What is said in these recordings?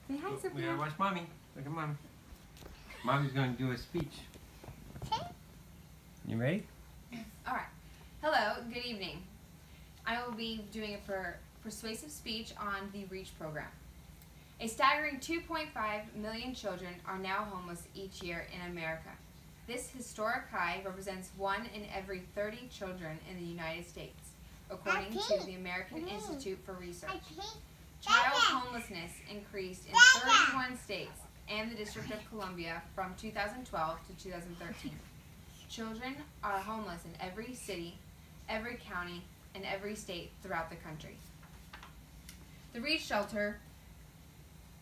Say hi, Sophia. We gotta watch Mommy. Look at Mommy. Mommy's gonna do a speech. You ready? Alright. Hello, good evening. I will be doing a persuasive speech on the REACH program. A staggering 2.5 million children are now homeless each year in America. This historic high represents 1 in every 30 children in the United States, according to the American Institute for Research. Child homelessness increased in 31 states and the District of Columbia from 2012 to 2013. Children are homeless in every city, every county, and every state throughout the country. The REACH Shelter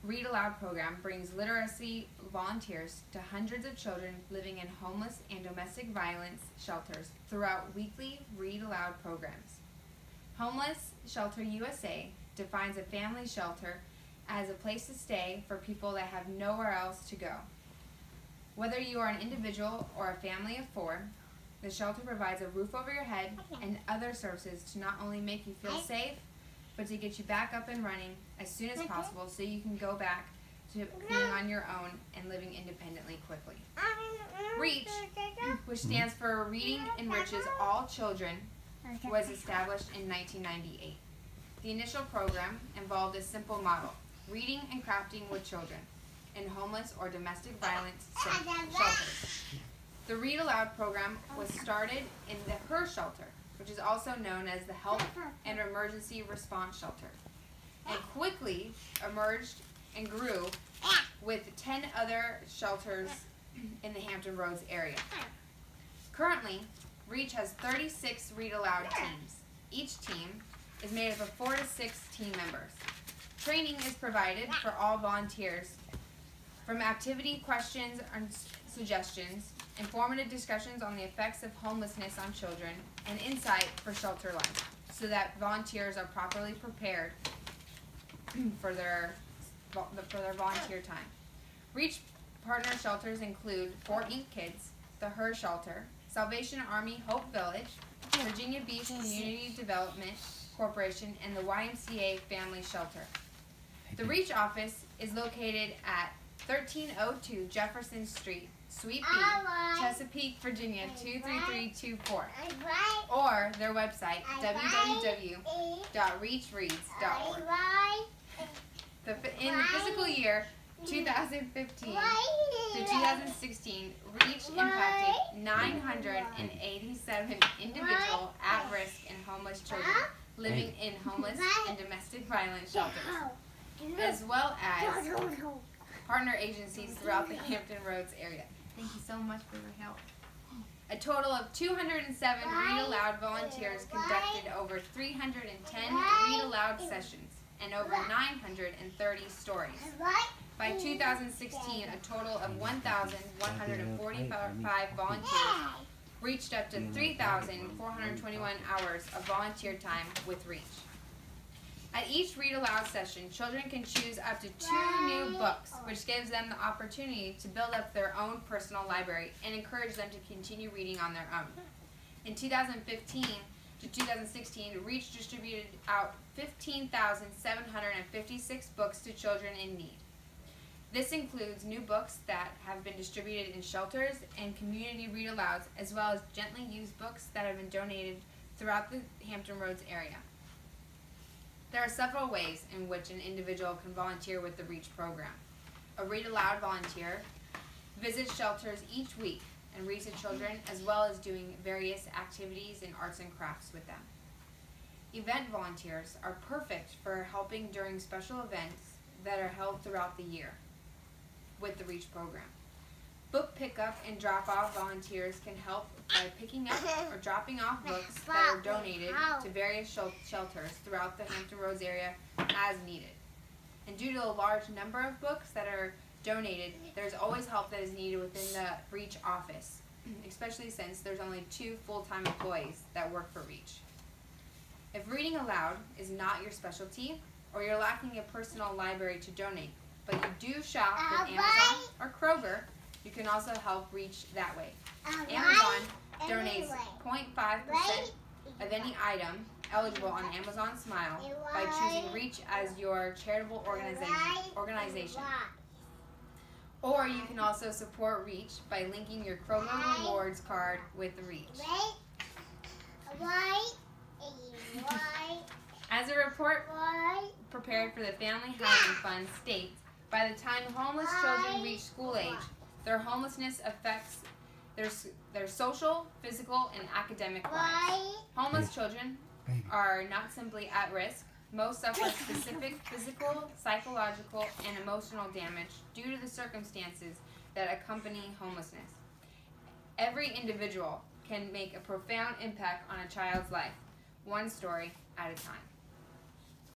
Read Aloud program brings literacy volunteers to hundreds of children living in homeless and domestic violence shelters throughout weekly Read Aloud programs. Homeless Shelter USA defines a family shelter as a place to stay for people that have nowhere else to go. Whether you are an individual or a family of 4, the shelter provides a roof over your head and other services to not only make you feel safe, but to get you back up and running as soon as possible so you can go back to being on your own and living independently quickly. REACH, which stands for Reading Enriches All Children, was established in 1998. The initial program involved a simple model: reading and crafting with children in homeless or domestic violence shelters. The Read Aloud program was started in the HER shelter, which is also known as the Health and Emergency Response Shelter, and quickly emerged and grew with 10 other shelters in the Hampton Roads area. Currently, REACH has 36 Read Aloud teams. Each team is made up of 4 to 6 team members. Training is provided for all volunteers, from activity questions and suggestions, informative discussions on the effects of homelessness on children, and insight for shelter life, so that volunteers are properly prepared for their volunteer time. REACH partner shelters include Fort Ink Kids, the HER Shelter, Salvation Army Hope Village, Virginia Beach Community Development Corporation, and the YMCA Family Shelter. The REACH office is located at 1302 Jefferson Street, Suite B, Chesapeake, Virginia 23324, or their website, www.reachreads.org. In the fiscal year 2015 to 2016, REACH impacted 987 individual at-risk and homeless children living in homeless and domestic violence shelters, as well as partner agencies throughout the Hampton Roads area. Thank you so much for your help. A total of 207 Read Aloud volunteers conducted over 310 Read Aloud sessions and over 930 stories. By 2016, a total of 1,145 volunteers reached up to 3,421 hours of volunteer time with REACH. At each Read Aloud session, children can choose up to 2 new books, which gives them the opportunity to build up their own personal library and encourage them to continue reading on their own. In 2015 to 2016, REACH distributed out 15,756 books to children in need. This includes new books that have been distributed in shelters and community read-alouds, as well as gently used books that have been donated throughout the Hampton Roads area. There are several ways in which an individual can volunteer with the REACH program. A Read Aloud volunteer visits shelters each week and reads to children, as well as doing various activities and arts and crafts with them. Event volunteers are perfect for helping during special events that are held throughout the year with the REACH program. Book pickup and drop-off volunteers can help by picking up or dropping off books that are donated to various shelters throughout the Hampton Roads area as needed. And due to a large number of books that are donated, there's always help that is needed within the REACH office, especially since there's only 2 full-time employees that work for REACH. If reading aloud is not your specialty, or you're lacking a personal library to donate, but you do shop with Amazon or Kroger, you can also help REACH that way. Amazon donates 0.5% of any item eligible on Amazon Smile by choosing REACH as your charitable organization. Or you can also support REACH by linking your Kroger Rewards card with REACH. As a report prepared for the Family Housing Fund states, by the time homeless children reach school age, their homelessness affects their social, physical, and academic lives. Homeless children are not simply at risk. Most suffer specific physical, psychological, and emotional damage due to the circumstances that accompany homelessness. Every individual can make a profound impact on a child's life, one story at a time.